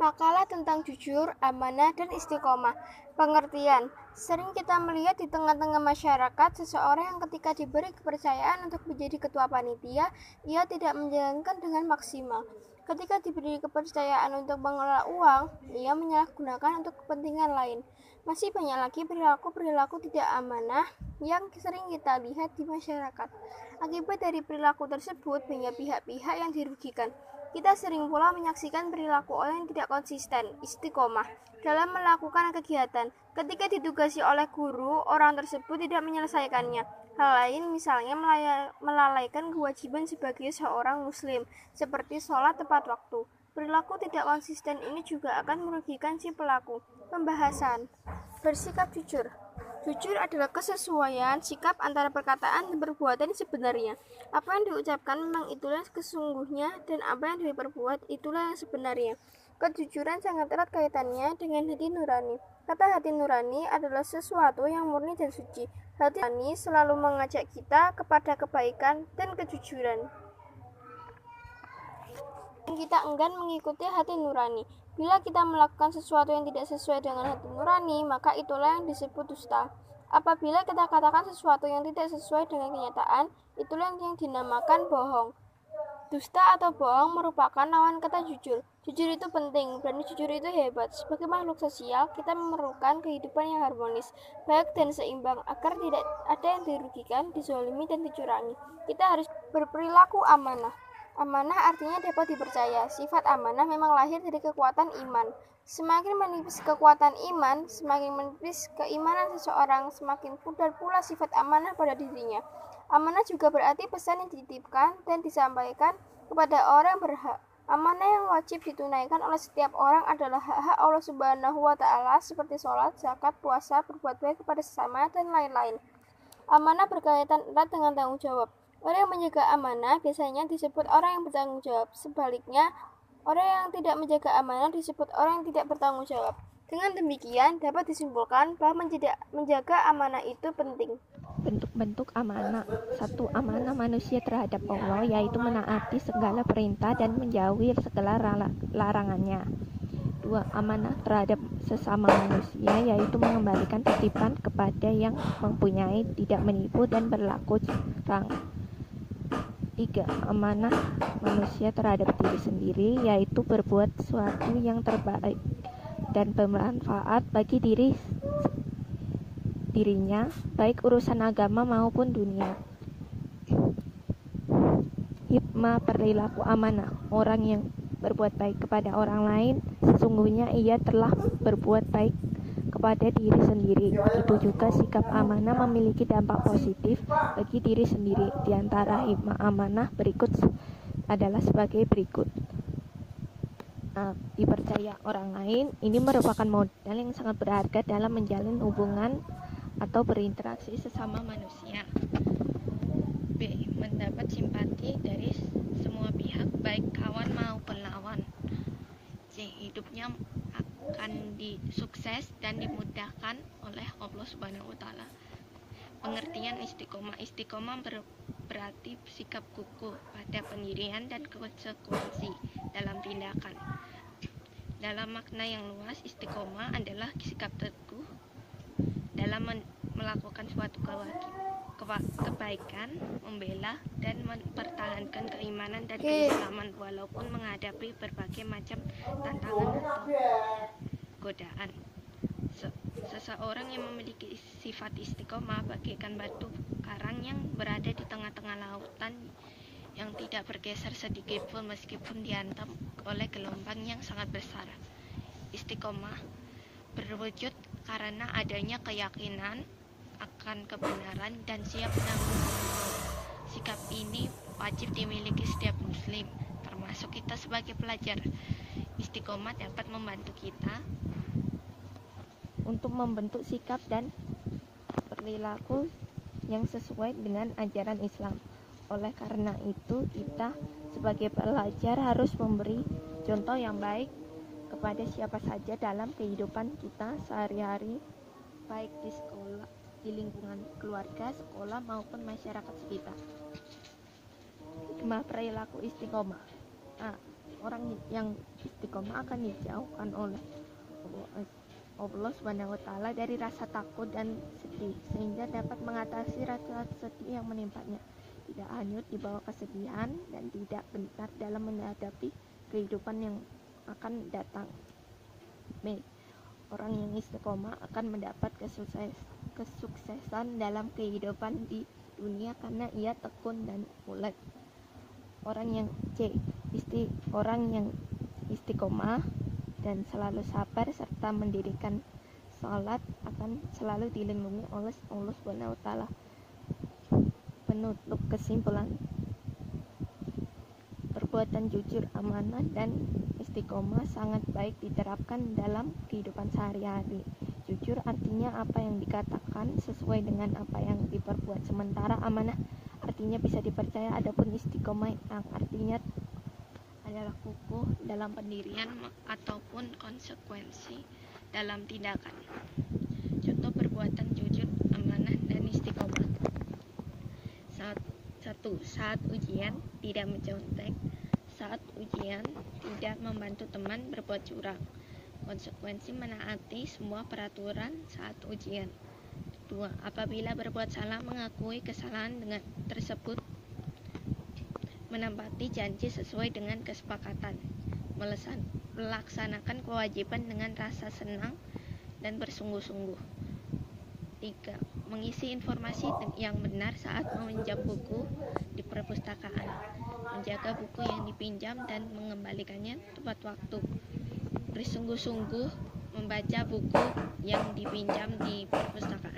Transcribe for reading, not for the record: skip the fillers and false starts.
Makalah tentang jujur, amanah, dan istiqomah. Pengertian. Sering kita melihat di tengah-tengah masyarakat seseorang yang ketika diberi kepercayaan untuk menjadi ketua panitia, ia tidak menjalankan dengan maksimal. Ketika diberi kepercayaan untuk mengelola uang, ia menyalahgunakan untuk kepentingan lain. Masih banyak lagi perilaku-perilaku tidak amanah yang sering kita lihat di masyarakat. Akibat dari perilaku tersebut, banyak pihak-pihak yang dirugikan. Kita sering pula menyaksikan perilaku orang yang tidak konsisten, istiqomah, dalam melakukan kegiatan. Ketika ditugasi oleh guru, orang tersebut tidak menyelesaikannya. Hal lain misalnya melalaikan kewajiban sebagai seorang muslim, seperti sholat tepat waktu. Perilaku tidak konsisten ini juga akan merugikan si pelaku. Pembahasan. Bersikap jujur. Jujur adalah kesesuaian sikap antara perkataan dan perbuatan sebenarnya. Apa yang diucapkan memang itulah kesungguhnya, dan apa yang diperbuat itulah yang sebenarnya. Kejujuran sangat erat kaitannya dengan hati nurani. Kata hati nurani adalah sesuatu yang murni dan suci. Hati nurani selalu mengajak kita kepada kebaikan dan kejujuran. Kita enggan mengikuti hati nurani. Bila kita melakukan sesuatu yang tidak sesuai dengan hati nurani, maka itulah yang disebut dusta. Apabila kita katakan sesuatu yang tidak sesuai dengan kenyataan, itulah yang dinamakan bohong. Dusta atau bohong merupakan lawan kata jujur. Jujur itu penting, dan jujur itu hebat. Sebagai makhluk sosial, kita memerlukan kehidupan yang harmonis, baik dan seimbang, agar tidak ada yang dirugikan, dizolimi, dan dicurangi. Kita harus berperilaku amanah. Amanah artinya dapat dipercaya. Sifat amanah memang lahir dari kekuatan iman. Semakin menipis kekuatan iman, semakin menipis keimanan seseorang, semakin pudar pula sifat amanah pada dirinya. Amanah juga berarti pesan yang dititipkan dan disampaikan kepada orang berhak. Amanah yang wajib ditunaikan oleh setiap orang adalah hak-hak Allah Subhanahu wa Ta'ala seperti sholat, zakat, puasa, berbuat baik kepada sesama, dan lain-lain. Amanah berkaitan erat dengan tanggung jawab. Orang yang menjaga amanah biasanya disebut orang yang bertanggung jawab. Sebaliknya, orang yang tidak menjaga amanah disebut orang yang tidak bertanggung jawab. Dengan demikian, dapat disimpulkan bahwa menjaga amanah itu penting. Bentuk-bentuk amanah. 1. Amanah manusia terhadap Allah, yaitu menaati segala perintah dan menjauhi segala larangannya. 2. Amanah terhadap sesama manusia, yaitu mengembalikan titipan kepada yang mempunyai, tidak menipu dan berlaku curang. 3. Amanah manusia terhadap diri sendiri, yaitu berbuat sesuatu yang terbaik dan bermanfaat bagi dirinya, baik urusan agama maupun dunia. Hikmah perilaku amanah. Orang yang berbuat baik kepada orang lain, sesungguhnya ia telah berbuat baik kepada diri sendiri. Itu juga sikap amanah memiliki dampak positif bagi diri sendiri. Di antara hikmah amanah berikut adalah sebagai berikut. Dipercaya orang lain, ini merupakan modal yang sangat berharga dalam menjalin hubungan atau berinteraksi sesama manusia. B. Mendapat simpati dari semua pihak, baik kawan maupun lawan. C. Hidupnya akan disukses dan dimudahkan oleh Allah Subhanahu wa Ta'ala. Pengertian istiqomah. Istiqomah berarti sikap kukuh pada pendirian dan konsekuensi dalam tindakan. Dalam makna yang luas, istiqomah adalah sikap teguh dalam melakukan suatu kebaikan, membela dan mempertahankan keimanan dan keislaman walaupun menghadapi berbagai macam tantangan atau godaan. Seseorang yang memiliki sifat istiqomah bagaikan batu karang yang berada di tengah-tengah lautan yang tidak bergeser sedikit pun meskipun dihantam oleh gelombang yang sangat besar. Istiqomah berwujud karena adanya keyakinan akan kebenaran dan siap menanggung resiko. Sikap ini wajib dimiliki setiap muslim, termasuk kita sebagai pelajar. Istiqomah dapat membantu kita untuk membentuk sikap dan perilaku yang sesuai dengan ajaran Islam. Oleh karena itu, kita sebagai pelajar harus memberi contoh yang baik kepada siapa saja dalam kehidupan kita sehari-hari, baik di sekolah, di lingkungan keluarga, sekolah maupun masyarakat sekitar. Hikmah perilaku istiqomah. orang yang istiqomah akan dijauhkan oleh Allah Subhanahu wa Ta'ala dari rasa takut dan sedih, sehingga dapat mengatasi rasa sedih yang menimpanya, tidak hanyut di bawah kesedihan, dan tidak gentar dalam menghadapi kehidupan yang akan datang. B. Orang yang istiqomah akan mendapat kesuksesan dalam kehidupan di dunia karena ia tekun dan ulet. Orang yang istiqomah dan selalu sabar serta mendirikan salat akan selalu dilindungi oleh Allah Subhanahu wa Ta'ala. Penutup kesimpulan, perbuatan jujur, amanah, dan istiqomah sangat baik diterapkan dalam kehidupan sehari-hari. Jujur artinya apa yang dikatakan sesuai dengan apa yang diperbuat, sementara amanah artinya bisa dipercaya. Adapun istiqomah yang artinya adalah kukuh dalam pendirian ataupun konsekuensi dalam tindakan. Contoh perbuatan jujur, amanah, dan istiqomah. 1. Saat ujian tidak mencontek. Saat ujian tidak membantu teman berbuat curang. Konsekuensi menaati semua peraturan saat ujian. 2. Apabila berbuat salah, mengakui kesalahan dengan tersebut, menempati janji sesuai dengan kesepakatan, melaksanakan kewajiban dengan rasa senang dan bersungguh-sungguh. 3. Mengisi informasi yang benar saat meminjam buku di perpustakaan, menjaga buku yang dipinjam dan mengembalikannya tepat waktu, bersungguh-sungguh membaca buku yang dipinjam di perpustakaan.